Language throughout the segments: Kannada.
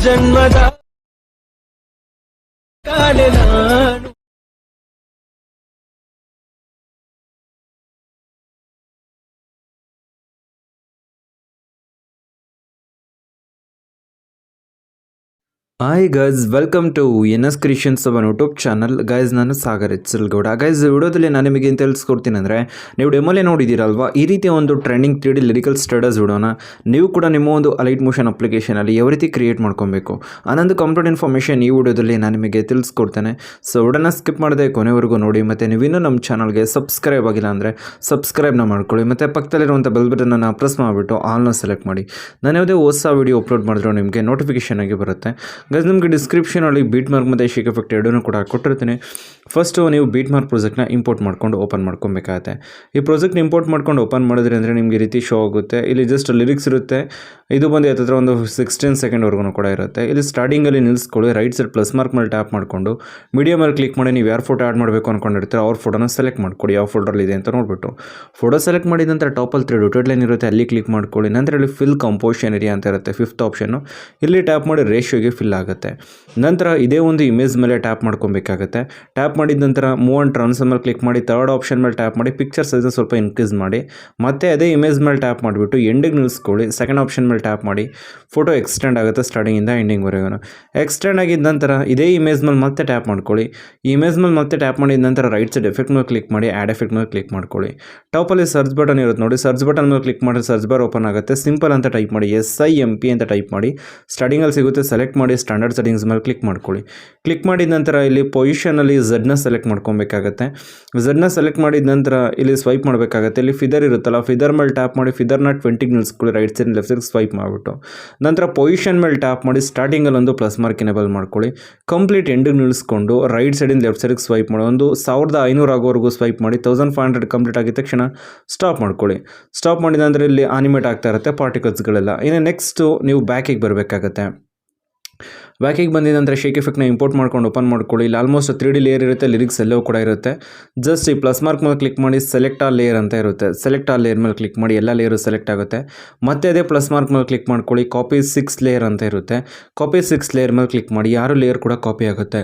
ಜನ್ಮದ ಕಾಣೆ ನಾನು. Hi guys, welcome to NS creations own YouTube channel. Guys, ನಾನು ಸಾಗರ್ ಎಚ್ಚಲ್ಗೌಡ. ಗೈಸ್, ವಿಡಿಯೋದಲ್ಲಿ ನಾನು ನಿಮಗೆ ಏನು ತಿಳಿಸ್ಕೊಡ್ತೀನಿ ಅಂದರೆ, ನೀವು ಡೆಮೋಲೆ ನೋಡಿದ್ದೀರಲ್ವಾ, ಈ ರೀತಿಯ ಒಂದು ಟ್ರೆಂಡಿಂಗ್ 3D ಲಿರಿಕಲ್ ಸ್ಟಡಸ್ ವಿಡಿಯೋನ ನೀವು ಕೂಡ ನಿಮ್ಮ ಒಂದು ಅಲೈಟ್ ಮೋಷನ್ ಅಪ್ಲಿಕೇಶನಲ್ಲಿ ಯಾವ ರೀತಿ ಕ್ರಿಯೇಟ್ ಮಾಡ್ಕೊಬೇಕು ಅನ್ನೊಂದು ಕಂಪ್ಲೀಟ್ ಇನ್ಫಾರ್ಮೇಷನ್ ಈ ವಿಡಿಯೋದಲ್ಲಿ ನಾನು ನಿಮಗೆ ತಿಳಿಸ್ಕೊಡ್ತೇನೆ. ಸೊ ವಿಡಿಯೋನ ಸ್ಕಿಪ್ ಮಾಡದೆ ಕೊನೆವರೆಗೂ ನೋಡಿ. ಮತ್ತು ನೀವಿನ್ನೂ ನಮ್ಮ ಚಾನಲ್ಗೆ ಸಬ್ಸ್ಕ್ರೈಬ್ ಆಗಿಲ್ಲ ಅಂದರೆ ಸಬ್ಸ್ಕ್ರೈಬ್ನ ಮಾಡ್ಕೊಳ್ಳಿ. ಮತ್ತು ಪಕ್ಕದಲ್ಲಿರುವಂಥ ಬೆಲ್ ಬಟನನ್ನು ಪ್ರೆಸ್ ಮಾಡಿಬಿಟ್ಟು ಆಲ್ನ ಸೆಲೆಕ್ಟ್ ಮಾಡಿ. ನಾನು ಯಾವುದೇ ಹೊಸ ವೀಡಿಯೋ ಅಪ್ಲೋಡ್ ಮಾಡಿದ್ರು ನಿಮಗೆ ನೋಟಿಫಿಕೇಷನ್ ಆಗಿ ಬರುತ್ತೆ. ಗೈಸ್, ನಿಮಗೆ ಡಿಸ್ಕ್ರಿಪ್ಷನಲ್ಲಿ ಬೀಟ್ ಮಾರ್ಕ್ ಮತ್ತು ಶೇಕ್ ಎಫೆಕ್ಟ್ ಎರಡೂ ಕೂಡ ಕೊಟ್ಟಿರ್ತೀನಿ. ಫಸ್ಟು ನೀವು ಬೀಟ್ ಮಾರ್ಕ್ ಪ್ರಾಜೆಕ್ಟ್ನ ಇಂಪೋರ್ಟ್ ಮಾಡ್ಕೊಂಡು ಓಪನ್ ಮಾಡ್ಕೊಬೇಕಾಗತ್ತೆ. ಈ ಪ್ರಾಜೆಕ್ಟ್ನ ಇಂಪೋರ್ಟ್ ಮಾಡ್ಕೊಂಡು ಓಪನ್ ಮಾಡಿದ್ರೆ ಅಂದರೆ ನಿಮಗೆ ರೀತಿ ಶೋ ಆಗುತ್ತೆ. ಇಲ್ಲಿ ಜಸ್ಟ್ ಲಿರಿಕ್ಸ್ ಇರುತ್ತೆ. ಇದು ಬಂದು ಹತ್ತಿರ ಒಂದು 16 ಸೆಕೆಂಡ್ವರೆಗೂ ಕೂಡ ಇರುತ್ತೆ. ಇಲ್ಲಿ ಸ್ಟಾರ್ಟಿಂಗಲ್ಲಿ ನಿಲ್ಲಿಸ್ಕೊಳ್ಳಿ. ರೈಟ್ ಸೈಡ್ ಪ್ಲಸ್ ಮಾರ್ಕ್ ಮೇಲೆ ಟ್ಯಾಪ್ ಮಾಡಿಕೊಂಡು ಮೀಡಿಯಮಲ್ಲಿ ಕ್ಲಿಕ್ ಮಾಡಿ ನೀವು ಯಾರು ಫೋಟೋ ಆ್ಯಡ್ ಮಾಡಬೇಕು ಅಂದ್ಕೊಂಡಿರ್ತೀರೋ ಅವ್ರ ಫೋಟೋನ ಸೆಲೆಕ್ಟ್ ಮಾಡ್ಕೊಳ್ಳಿ. ಯಾವ ಫೋಲ್ಡರಲ್ಲಿ ಇದೆ ಅಂತ ನೋಡಿಬಿಟ್ಟು ಫೋಟೋ ಸೆಲೆಕ್ಟ್ ಮಾಡಿದ ನಂತರ ಟಾಪಲ್ಲಿ 3 ಡಾಟೆಡ್ ಲೈನ್ ಇರುತ್ತೆ, ಅಲ್ಲಿ ಕ್ಲಿಕ್ ಮಾಡ್ಕೊಳ್ಳಿ. ನಂತರ ಇಲ್ಲಿ ಫಿಲ್ ಕಂಪೋಸಿಷನ್ ಏರಿಯಾ ಅಂತ ಇರುತ್ತೆ, 5th ಆಪ್ಷನ್ನು. ಇಲ್ಲಿ ಟ್ಯಾಪ್ ಮಾಡಿ ರೇಷಿಯೋಗೆ ಫಿಲ್ ಆಗುತ್ತೆ. ನಂತರ ಇದೇ ಒಂದು ಇಮೇಜ್ ಮೇಲೆ ಟ್ಯಾಪ್ ಮಾಡ್ಕೊಬೇಕಾಗುತ್ತೆ. ಟ್ಯಾಪ್ ಮಾಡಿದ ನಂತರ ಮೂವ್ ಆ್ಯಂಡ್ ಟ್ರಾನ್ಸ್ಫರ್ ಮೇಲೆ ಕ್ಲಿಕ್ ಮಾಡಿ 3rd ಆಪ್ಷನ್ ಮೇಲೆ ಟ್ಯಾಪ್ ಮಾಡಿ ಪಿಕ್ಚರ್ ಸೈಜ್ನ ಸ್ವಲ್ಪ ಇನ್ಕ್ರೀಸ್ ಮಾಡಿ. ಮತ್ತೆ ಅದೇ ಇಮೇಜ್ ಮೇಲೆ ಟ್ಯಾಪ್ ಮಾಡಿಬಿಟ್ಟು ಎಂಡಿಗೆ ನಿಲ್ಲಿಸ್ಕೊಳ್ಳಿ. 2nd ಆಪ್ಷನ್ ಮೇಲೆ ಟ್ಯಾಪ್ ಮಾಡಿ ಫೋಟೋ ಎಕ್ಸ್ಟೆಂಡ್ ಆಗುತ್ತೆ ಸ್ಟಾರ್ಟಿಂಗಿಂದ ಎಂಡಿಂಗ್ವರೆಗೂ. ಎಕ್ಸ್ಟೆಂಡ್ ಆಗಿದ ನಂತರ ಇದೇ ಇಮೇಜ್ ಮೇಲೆ ಮತ್ತೆ ಟ್ಯಾಪ್ ಮಾಡ್ಕೊಳ್ಳಿ. ಇಮೇಜ್ ಮೇಲೆ ಮತ್ತೆ ಟ್ಯಾಪ್ ಮಾಡಿದ ನಂತರ ರೈಟ್ ಸೈಡ್ ಎಫೆಕ್ಟ್ ಮೇಲೆ ಕ್ಲಿಕ್ ಮಾಡಿ ಆ್ಯಡ್ ಎಫೆಕ್ಟ್ ಮೇಲೆ ಕ್ಲಿಕ್ ಮಾಡ್ಕೊಳ್ಳಿ. ಟಾಪಲ್ಲಿ ಸರ್ಚ್ ಬಟನ್ ಇರುತ್ತೆ ನೋಡಿ, ಸರ್ಚ್ ಬಟನ್ ಮೇಲೆ ಕ್ಲಿಕ್ ಮಾಡಿ ಸರ್ಚ್ ಬಾರ್ ಓಪನ್ ಆಗುತ್ತೆ. ಸಿಂಪಲ್ ಅಂತ ಟೈಪ್ ಮಾಡಿ, SIMP ಅಂತ ಟೈಪ್ ಮಾಡಿ. ಸ್ಟಾರ್ಟಿಂಗಲ್ಲಿ ಸಿಗುತ್ತೆ, ಸೆಲೆಕ್ಟ್ ಮಾಡಿ ಸ್ಟ್ಯಾಂಡರ್ಡ್ ಸೆಟ್ಟಿಂಗ್ಸ್ ಮೇಲೆ ಕ್ಲಿಕ್ ಮಾಡ್ಕೊಳ್ಳಿ. ಕ್ಲಿಕ್ ಮಾಡಿದ ನಂತರ ಇಲ್ಲಿ ಪೊಸಿಷನಲ್ಲಿ ಝಡ್ನ ಸೆಲೆಕ್ಟ್ ಮಾಡ್ಕೊಬೇಕಾಗತ್ತೆ. ಝಡ್ನ ಸೆಲೆಕ್ಟ್ ಮಾಡಿದ ನಂತರ ಇಲ್ಲಿ ಸ್ವೈಪ್ ಮಾಡಬೇಕಾಗತ್ತೆ. ಇಲ್ಲಿ ಫಿದರ್ ಇರುತ್ತಲ್ಲ, ಫಿದರ್ ಮೇಲೆ ಟ್ಯಾಪ್ ಮಾಡಿ ಫಿದರ್ನ 20ಗೆ ನಿಲ್ಲಿಸ್ಕೊಳ್ಳಿ. Right side left side swipe ಮಾಡಿಬಿಟ್ಟು ನಂತರ ಪೊಸಿಷನ್ ಮೇಲೆ ಟ್ಯಾಪ್ ಮಾಡಿ ಸ್ಟಾರ್ಟಿಂಗಲ್ಲಿ ಒಂದು ಪ್ಲಸ್ ಮಾರ್ಕ್ ಎನೇಬಲ್ ಮಾಡ್ಕೊಳ್ಳಿ. ಕಂಪ್ಲೀಟ್ ಎಂಡಿಗೆ ನಿಲ್ಲಿಸ್ಕೊಂಡು ರೈಟ್ ಸೈಡಿಂದ ಲೆಫ್ಟ್ ಸೈಡ್ಗೆ ಸ್ವೈಪ್ ಮಾಡಿ ಒಂದು 1500 ಆಗೋವರೆಗೂ ಸ್ವೈಪ್ ಮಾಡಿ 1500 ಕಂಪ್ಲೀಟ್ ಆಗಿದ ತಕ್ಷಣ ಸ್ಟಾಪ್ ಮಾಡ್ಕೊಳ್ಳಿ. ಸ್ಟಾಪ್ ಮಾಡಿದ ನಂತರ ಇಲ್ಲಿ ಆನಿಮೇಟ್ ಆಗ್ತಾ ಇರುತ್ತೆ ಪಾರ್ಟಿಕಲ್ಸ್ಗಳೆಲ್ಲ. ಇನ್ನು ನೆಕ್ಸ್ಟು ನೀವು ಬ್ಯಾಕಿಗೆ ಬರಬೇಕಾಗತ್ತೆ. ಬ್ಯಾಕಿಗೆ ಬಂದಿದ ನಂತರ ಶೇಕ್ ಎಫೆಕ್ಟ್ನ ಇಂಪೋರ್ಟ್ ಮಾಡ್ಕೊಂಡು ಓಪನ್ ಮಾಡ್ಕೊಳ್ಳಿ. ಇಲ್ಲಿ ಆಲ್ಮೋಸ್ಟ್ 3D ಲೇಯರ್ ಇರುತ್ತೆ, ಲಿರಿಕ್ಸ್ ಎಲ್ಲವೂ ಕೂಡ ಇರುತ್ತೆ. ಜಸ್ಟ್ ಈ ಪ್ಲಸ್ ಮಾರ್ಕ್ ಮೇಲೆ ಕ್ಲಿಕ್ ಮಾಡಿ ಸೆಲೆಕ್ಟ್ ಆಲ್ ಲೇಯರ್ ಅಂತ ಇರುತ್ತೆ. ಸೆಲೆಕ್ಟ್ ಆಲ್ ಲೇಯರ್ ಮೇಲೆ ಕ್ಲಿಕ್ ಮಾಡಿ ಎಲ್ಲ ಲೇಯರು ಸೆಲೆಕ್ಟ್ ಆಗುತ್ತೆ. ಮತ್ತೆ ಅದೇ ಪ್ಲಸ್ ಮಾರ್ಕ್ ಮೇಲೆ ಕ್ಲಿಕ್ ಮಾಡ್ಕೊಳ್ಳಿ. ಕಾಪಿ 6 ಲೇಯರ್ ಅಂತ ಇರುತ್ತೆ. ಕಾಪಿ 6 ಲೇಯರ್ ಮೇಲೆ ಕ್ಲಿಕ್ ಮಾಡಿ 6 ಲೇಯರ್ ಕೂಡ ಕಾಪಿ ಆಗುತ್ತೆ.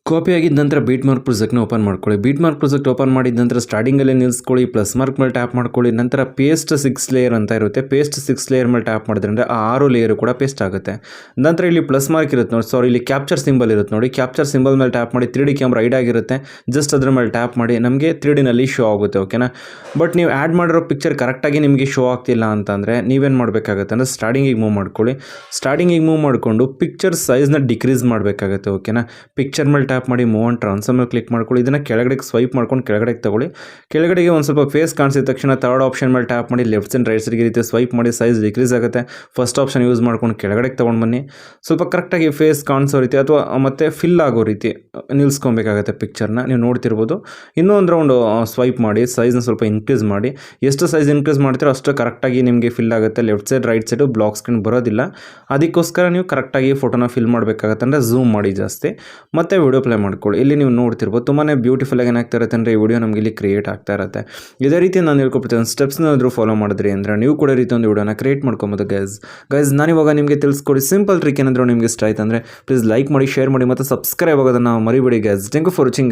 ಕಾಪಿ ಆಗಿದ ನಂತರ ಬೀಟ್ ಮಾರ್ಕ್ ಪ್ರಾಜೆಕ್ಟ್ನ ಓಪನ್ ಮಾಡ್ಕೊಳ್ಳಿ. ಬೀಟ್ ಮಾರ್ಕ್ ಪ್ರಾಜೆಕ್ಟ್ ಓಪನ್ ಮಾಡಿದ ನಂತರ ಸ್ಟಾರ್ಟಿಂಗಲ್ಲೇ ನಿಲ್ಲಿಸ್ಕೊಳ್ಳಿ. ಪ್ಲಸ್ ಮಾರ್ಕ್ ಮೇಲೆ ಟ್ಯಾಪ್ ಮಾಡ್ಕೊಳ್ಳಿ. ನಂತರ ಪೇಸ್ಟ್ 6 ಲೇಯರ್ ಅಂತ ಇರುತ್ತೆ. ಪೇಸ್ಟ್ 6 ಲೇಯರ್ ಮೇಲೆ ಟ್ಯಾಪ್ ಮಾಡಿದ್ರೆ ಆ 6 ಲೇಯರು ಕೂಡ ಪೇಸ್ಟ್ ಆಗುತ್ತೆ. ನಂತರ ಇಲ್ಲಿ ಪ್ಲಸ್ ಮಾರ್ಕ್ ಇರುತ್ತೆ ನೋಡಿ, ಇಲ್ಲಿ ಕ್ಯಾಪ್ಚರ್ ಸಿಂಬಲ್ ಇರುತ್ತೆ ನೋಡಿ. ಕ್ಯಾಪ್ಚರ್ ಸಿಂಬಲ್ ಮೇಲೆ ಟ್ಯಾಪ್ ಮಾಡಿ 3D ಕ್ಯಾಮ್ರಾ ಐಡ್ ಆಗಿರುತ್ತೆ. ಜಸ್ಟ್ ಅದ್ರ ಮೇಲೆ ಟ್ಯಾಪ್ ಮಾಡಿ ನಮಗೆ 3Dನಲ್ಲಿ ಶೋ ಆಗುತ್ತೆ. ಓಕೆನಾ? ಬಟ್ ನೀವು ಆ್ಯಡ್ ಮಾಡಿರೋ ಪಿಕ್ಚರ್ ಕರೆಕ್ಟಾಗಿ ನಿಮಗೆ ಶೋ ಆಗ್ತಿಲ್ಲ ಅಂತಂದರೆ ನೀವೇನು ಮಾಡಬೇಕಾಗತ್ತೆ ಅಂದರೆ ಸ್ಟಾರ್ಟಿಂಗಿಗೆ ಮೂವ್ ಮಾಡ್ಕೊಳ್ಳಿ. ಸ್ಟಾರ್ಟಿಂಗಿಗೆ ಮೂವ್ ಮಾಡಿಕೊಂಡು ಪಿಕ್ಚರ್ ಸೈಜ್ನ ಡಿಕ್ರೀಸ್ ಮಾಡಬೇಕಾಗತ್ತೆ. ಓಕೆನಾ? ಪಿಕ್ಚರ್ ಮೇಲೆ ಟ್ಯಾಪ್ ಮಾಡಿ ಮೂವ್ ಆನ್ ಟ್ರಾನ್ಸ್ಫರ್ ಮೇಲೆ ಕ್ಲಿಕ್ ಮಾಡ್ಕೊಳ್ಳಿ. ಇದನ್ನು ಕೆಳಗಡೆಗೆ ಸ್ವೈಪ್ ಮಾಡ್ಕೊಂಡು ಕೆಳಗಡೆಗೆ ತಗೊಳ್ಳಿ. ಕೆಳಗಡೆಗೆ ಒಂದು ಸ್ವಲ್ಪ ಫೇಸ್ ಕಾಣಿಸಿದ ತಕ್ಷಣ 3rd ಆಪ್ಷನ್ ಮೇಲೆ ಟ್ಯಾಪ್ ಮಾಡಿ ಲೆಫ್ಟ್ ಸೈಡ್ ರೈಟ್ ಸೈಡ್ಗೆ ರೀತಿ ಸ್ವೈಪ್ ಮಾಡಿ ಸೈಜ್ ಡಿಕ್ರೀಸ್ ಆಗುತ್ತೆ. ಫಸ್ಟ್ ಆಪ್ಷನ್ ಯೂಸ್ ಮಾಡ್ಕೊಂಡು ಕೆಳಗಡೆಗೆ ತೊಗೊಂಡು ಬನ್ನಿ. ಸ್ವಲ್ಪ ಕರೆಕ್ಟಾಗಿ ಫೇಸ್ ಕಾಣಿಸೋ ರೀತಿ ಅಥವಾ ಮತ್ತೆ ಫಿಲ್ ಆಗೋ ರೀತಿ ನಿಲ್ಲಿಸ್ಕೊಬೇಕಾಗತ್ತೆ ಪಿಕ್ಚರ್ನ. ನೀವು ನೋಡ್ತಿರ್ಬೋದು. ಇನ್ನೂ ಒಂದು ರೌಂಡ್ ಸ್ವೈಪ್ ಮಾಡಿ ಸೈಜ್ನ ಸ್ವಲ್ಪ ಇನ್ಕ್ರೀಸ್ ಮಾಡಿ. ಎಷ್ಟು ಸೈಜ್ ಇನ್ಕ್ರೀಸ್ ಮಾಡ್ತೀರೋ ಅಷ್ಟು ಕರೆಕ್ಟಾಗಿ ನಿಮಗೆ ಫಿಲ್ ಆಗುತ್ತೆ. Left side right side block screen ಬರೋದಿಲ್ಲ. ಅದಕ್ಕೋಸ್ಕರ ನೀವು ಕರೆಕ್ಟಾಗಿ ಫೋಟೋನ ಫಿಲ್ ಮಾಡಬೇಕಾಗತ್ತೆ. ಅಂದರೆ ಝೂಮ್ ಮಾಡಿ ಜಾಸ್ತಿ ಮತ್ತು ವಿಡಿಯೋ ಪ್ಲೇ ಮಾಡ್ಕೊಳ್ಳಿ. ಇಲ್ಲಿ ನೀವು ನೋಡ್ತಿರ್ಬೋದು ತುಂಬಾ ಬ್ಯೂಟಿಫುಲ್ ಆಗಿ ಏನಾಗ್ತಾ ಇರುತ್ತೆ ಅಂದರೆ ಈ ವಿಡಿಯೋ ನಮಗೆ ಇಲ್ಲಿ ಕ್ರಿಯೇಟ್ ಆಗ್ತಾ ಇರುತ್ತೆ. ಇದೇ ರೀತಿ ನಾನು ಹೇಳ್ಕೊಡ್ತೀನಿ. ಸ್ಟೆಪ್ಸ್ನಾದರೂ ಫಾಲೋ ಮಾಡಿದ್ರಿ ಅಂದರೆ ನೀವು ಕೂಡ ರೀತಿ ಒಂದು ವಿಡಿಯೋನ ಕ್ರಿಯೇಟ್ ಮಾಡ್ಕೊಬೋದು. ಗೈಸ್ ನಾನಿವಾಗ ನಿಮಗೆ ತಿಳಿಸ್ಕೊಡಿ ಸಿಂಪಲ್ ಟ್ರಿಕ್. ಏನಾದರೂ ನಿಮಗೆ ಇಷ್ಟ ಆಯ್ತು ಅಂದರೆ ಪ್ಲೀಸ್ ಲೈಕ್ ಮಾಡಿ, ಶೇರ್ ಮಾಡಿ ಮತ್ತು ಸಬ್ಸ್ಕ್ರೈಬ್ ಆಗೋದನ್ನು ಮರಿಬೇಡಿ guys. Thank you for watching guys.